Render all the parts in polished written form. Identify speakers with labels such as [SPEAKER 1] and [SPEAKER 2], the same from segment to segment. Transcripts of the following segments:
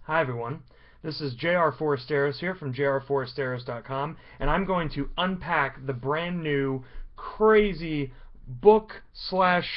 [SPEAKER 1] Hi everyone, this is J.R. Foresteros here from jrforesteros.com, and I'm going to unpack the brand new, crazy book slash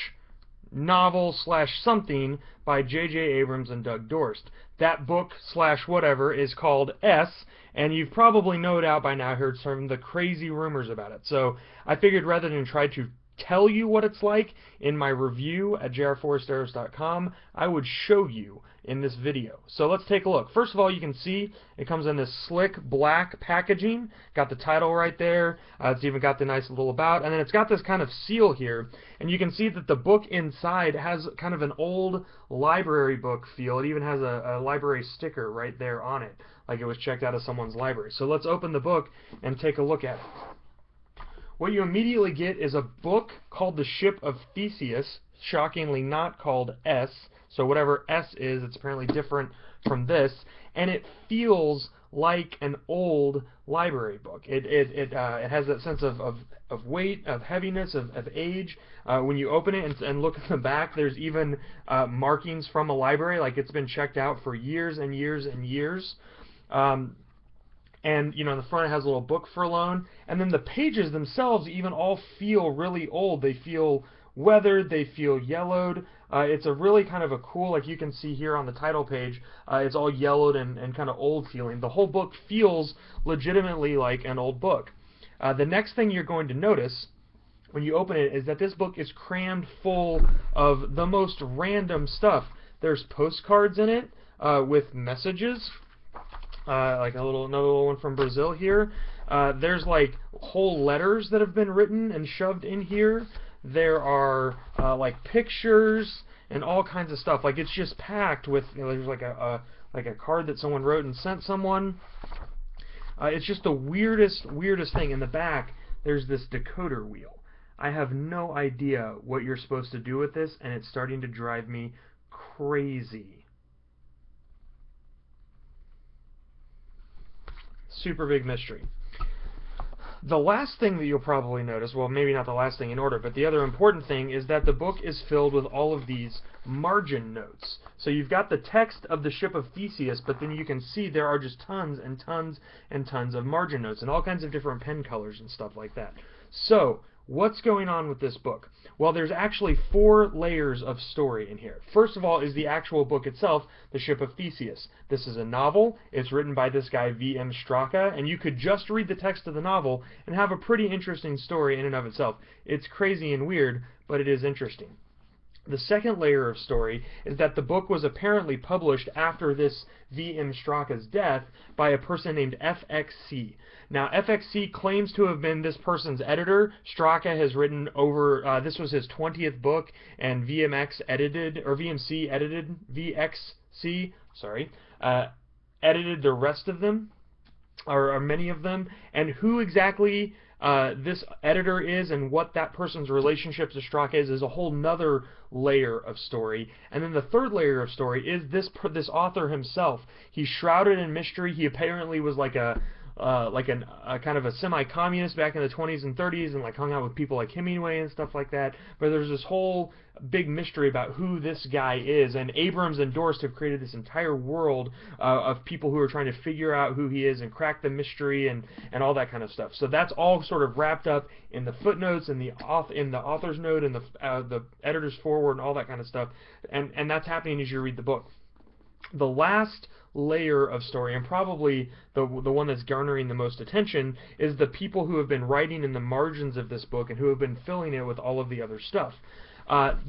[SPEAKER 1] novel slash something by J.J. Abrams and Doug Dorst. That book slash whatever is called S, and you've probably no doubt by now heard some of the crazy rumors about it. So I figured rather than try to tell you what it's like in my review at jrforesteros.com, I would show you in this video. So let's take a look. First of all, you can see it comes in this slick black packaging. Got the title right there. It's even got the nice little about, and then it's got this kind of seal here, and you can see that the book inside has kind of an old library book feel. It even has a library sticker right there on it, like it was checked out of someone's library. So let's open the book and take a look at it. What you immediately get is a book called The Ship of Theseus, shockingly not called S, so whatever S is, it's apparently different from this, and it feels like an old library book. It has that sense of weight, of heaviness, of age. When you open it and look at the back, there's even markings from a library, like it's been checked out for years and years and years. And, you know, in the front it has a little book for loan, and then the pages themselves even all feel really old. They feel weathered, they feel yellowed. It's a really kind of a cool, like you can see here on the title page, it's all yellowed and kind of old feeling. The whole book feels legitimately like an old book. The next thing you're going to notice when you open it is that this book is crammed full of the most random stuff. There's postcards in it with messages. Like another little one from Brazil here. There's like whole letters that have been written and shoved in here. There are like pictures and all kinds of stuff. Like it's just packed with, you know, there's like a card that someone wrote and sent someone. It's just the weirdest thing. In the back, there's this decoder wheel. I have no idea what you're supposed to do with this, and it's starting to drive me crazy. Super big mystery. The last thing that you'll probably notice, well, maybe not the last thing in order, but the other important thing is that the book is filled with all of these margin notes. So you've got the text of the Ship of Theseus, but then you can see there are just tons and tons and tons of margin notes and all kinds of different pen colors and stuff like that. So what's going on with this book? Well, there's actually 4 layers of story in here. First of all is the actual book itself, The Ship of Theseus. This is a novel. It's written by this guy V.M. Straka, and you could just read the text of the novel and have a pretty interesting story in and of itself. It's crazy and weird, but it is interesting. The second layer of story is that the book was apparently published after this V.M. Straka's death by a person named FXC. Now, FXC claims to have been this person's editor. Straka has written over, this was his 20th book, and VMC edited the rest of them, or many of them, and who exactly this editor is and what that person's relationship to Straka is a whole nother layer of story. And then the third layer of story is this author himself. He's shrouded in mystery. He apparently was like a kind of a semi-communist back in the 20s and 30s, and like hung out with people like Hemingway and stuff like that. But there's this whole big mystery about who this guy is, and Abrams and Dorst have created this entire world of people who are trying to figure out who he is and crack the mystery and all that kind of stuff. So that's all sort of wrapped up in the footnotes and the author's note and the editor's foreword and all that kind of stuff, and that's happening as you read the book. The last layer of story, and probably the one that's garnering the most attention, is the people who have been writing in the margins of this book and who have been filling it with all of the other stuff. The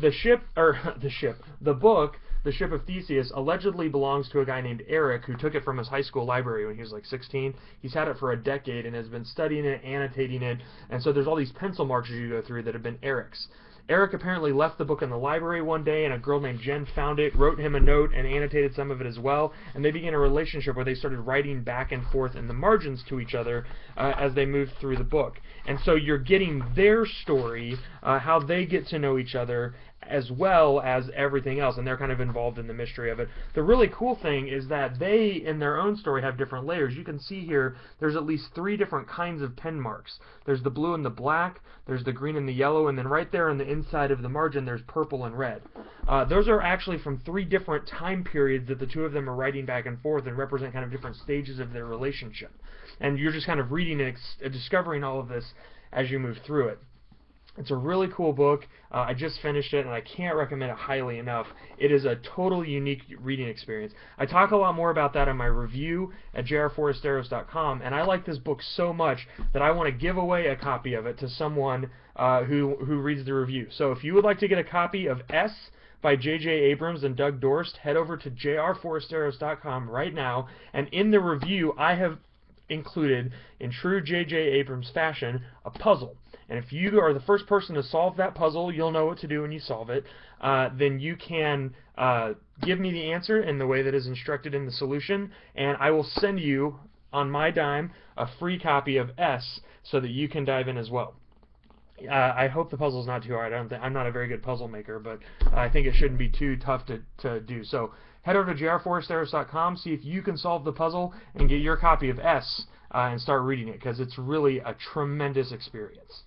[SPEAKER 1] book, The Ship of Theseus, allegedly belongs to a guy named Eric who took it from his high school library when he was like 16. He's had it for a decade and has been studying it, annotating it, and so there's all these pencil marks you go through that have been Eric's. Eric apparently left the book in the library one day, and a girl named Jen found it, wrote him a note, and annotated some of it as well, and they began a relationship where they started writing back and forth in the margins to each other as they moved through the book. And so you're getting their story, how they get to know each other, as well as everything else, and they're kind of involved in the mystery of it. The really cool thing is that they, in their own story, have different layers. You can see here there's at least 3 different kinds of pen marks. There's the blue and the black, there's the green and the yellow, and then right there on the inside of the margin there's purple and red. Those are actually from 3 different time periods that the two of them are writing back and forth and represent kind of different stages of their relationship. And you're just kind of reading and discovering all of this as you move through it. It's a really cool book. I just finished it, and I can't recommend it highly enough. It is a totally unique reading experience. I talk a lot more about that in my review at jrforesteros.com, and I like this book so much that I want to give away a copy of it to someone who reads the review. So if you would like to get a copy of S by J.J. Abrams and Doug Dorst, head over to jrforesteros.com right now, and in the review I have included, in true J.J. Abrams fashion, a puzzle. And if you are the first person to solve that puzzle, you'll know what to do when you solve it. Then you can give me the answer in the way that is instructed in the solution, and I will send you, on my dime, a free copy of S so that you can dive in as well. I hope the puzzle's not too hard. I'm not a very good puzzle maker, but I think it shouldn't be too tough to do. So head over to jrforesteros.com, see if you can solve the puzzle, and get your copy of S and start reading it, because it's really a tremendous experience.